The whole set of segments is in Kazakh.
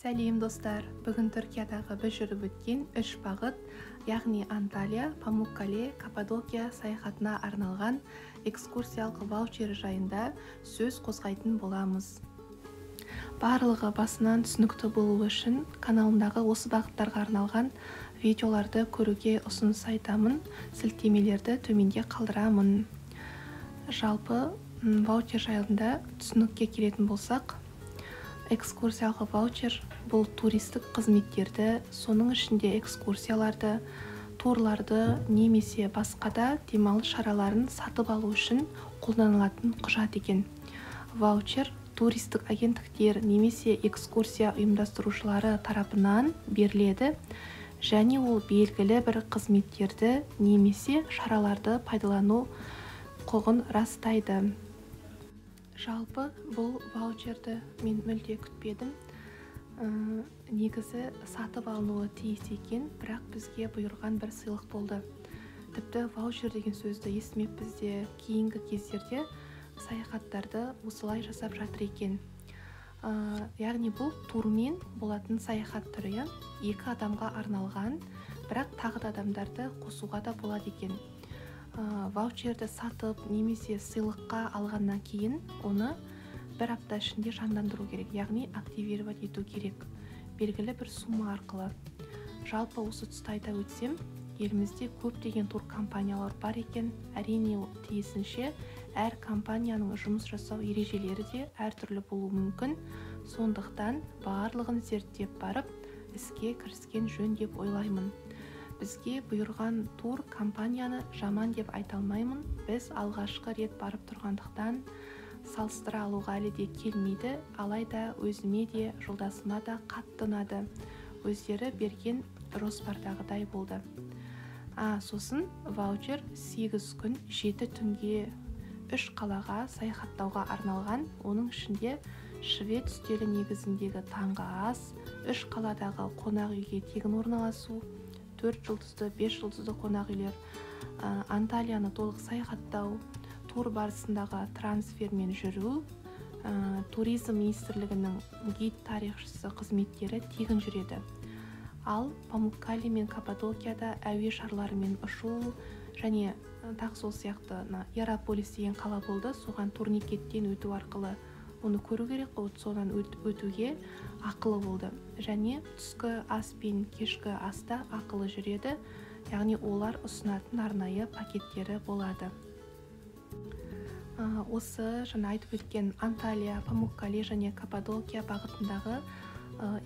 Сәлем достар, бүгін Түркиядағы біз жүріп өткен 3 бағыт, яғни Анталия, Памуккале, Каппадокия саяхатына арналған экскурсиялық ваучер жайында сөз қозғайтын боламыз. Барлығы басынан түсінікті болу үшін каналымдағы осы бағыттарға арналған видеоларды көруге ұсыныс айтамын, сілтемелерді төменде қалдырамын. Жалпы ваучер жайында түсінікке келетін болсақ, экскурсиялық ваучер бұл туристік қызметтерді, соның ішінде экскурсияларды, турларды немесе басқа да демалыс шараларын сатып алу үшін қолданылатын құжат екен. Ваучер туристік агенттіктер немесе экскурсия ұйымдастырушылары тарапынан беріледі, және ол белгілі бір қызметтерді немесе шараларды пайдалану құқығын растайды. Жалпы бұл ваучерді мен мүлде күтпедім. Негізі сатып алынуы тиіс екен, бірақ бізге бұйырған бір сыйлық болды. Тіпті ваучер деген сөзді естімеппіз де, кейінгі кездерде саяхаттарды осылай жасап жатыр екен. Яғни бұл турмен болатын саяхат түрі, екі адамға арналған, бірақ тағы да адамдарды қосуға да болады екен. Ваучерді сатып немесе сыйлыққа алғаннан кейін оны бір апта ішінде жандандыру керек, яғни активировать ету керек, белгілі бір сумма арқылы. Жалпы осы тұста айта өтсем, елімізде көптеген тур компаниялар бар екен. Әрине тиісінше әр компанияның жұмыс жасау ережелері де әртүрлі болуы мүмкін. Сондықтан барлығын зерттеп барып, іске кіріскен жөн деп ойлаймын. Бізге бұйырған тур компанияны жаман деп айта алмаймын. Біз алғашқы рет барып тұрғандықтан салыстыра алуға әлі де келмейді, алайда өзіме де жолдасыма да қатты ұнады. Өздері берген жоспардағыдай болды. Сосын ваучер 8 күн 7 түнге 3 қалаға саяхаттауға арналған. Оның ішінде швед үстелі негізіндегі таңғы ас, 3 қаладағы қонақ үйге тегін орналасу, 4 жұлдызды, 5 жұлдызды қонақ үйлер, Анталияны толық саяхаттау, тур барысындағы трансфермен жүру, туризм министрлігінің гид тарихшысы қызметтері тегін жүреді. Ал Памуккале мен Каппадокияда әуе шарларымен ұшу және тағы сол сияқты Иераполис деген қала болды. Соған турникеттен өту арқылы оны көру керек, содан өтуге ақылы болды. Және түскі ас пен кешкі аста ақылы жүреді, яғни олар ұсынатын арнайы пакеттері болады. Осы жаңа айтып өткен Анталия, Памуккале және Каппадокия бағытындағы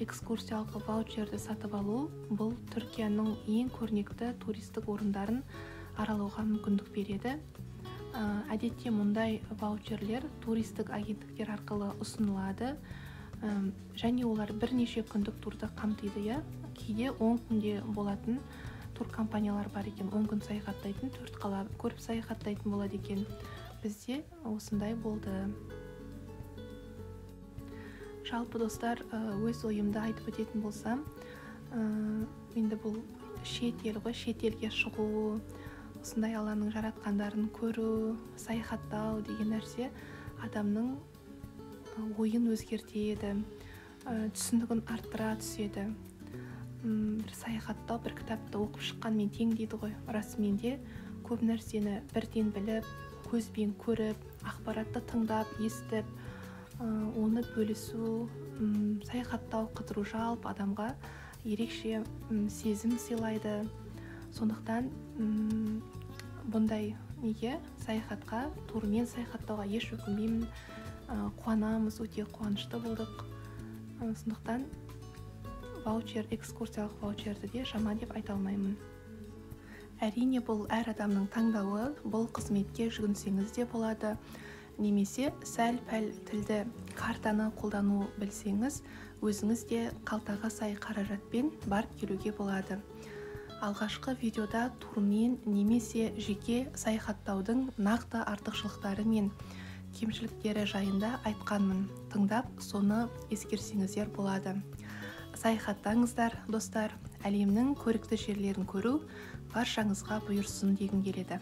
экскурсиялық ваучерді сатып алу бұл Түркияның ең көрнекті туристік орындарын аралауға мүмкіндік береді. Әдетте мұндай ваучерлер туристік агенттіктер арқылы ұсынылады, және олар бірнеше күндік турды қамтиды. Кейде 10 күнде болатын тур компаниялар бар екен, 10 күн саяхаттайтын, 4 қала көріп саяхаттайтын болады екен. Бізде осындай болды. Жалпы достар, өз ойымды айтып өтетін болсам, енді бұл шетел ғой, шетелге шығу, осындай Алланың жаратқандарын көру, саяхаттау деген нәрсе адамның ойын өзгертеді, түсінігін арттыра түседі. Бір саяхаттау, бір кітапты оқып шыққанмен тең дейді ғой. Расымен де көп нәрсені бірден біліп, көзбен көріп, ақпаратты тыңдап, естіп, оны бөлісу, саяхаттау, қыдыру жалпы адамға ерекше сезім сыйлайды. Сондықтан бұндай саяхатқа, турмен саяхаттауға еш өкінбеймін, қуанамыз, өте қуанышты болдық. Сондықтан экскурсиялық ваучерді де жаман деп айта алмаймын. Әрине бұл әр адамның таңдауы, бұл қызметке жүгінсеңіз де болады, немесе сәл-пәл тілді картаны қолдану білсеңіз, өзіңіз де қалтаға сай қаражатпен барып келуге болады. Алғашқы видеода турмен немесе жеке саяхаттаудың нақты артықшылықтары мен кемшіліктері жайында айтқанмын. Тыңдап, соны ескерсеңіздер болады. Саяхаттаңыздар, достар, әлемнің көрікті жерлерін көру баршаңызға бұйырсын дегім келеді.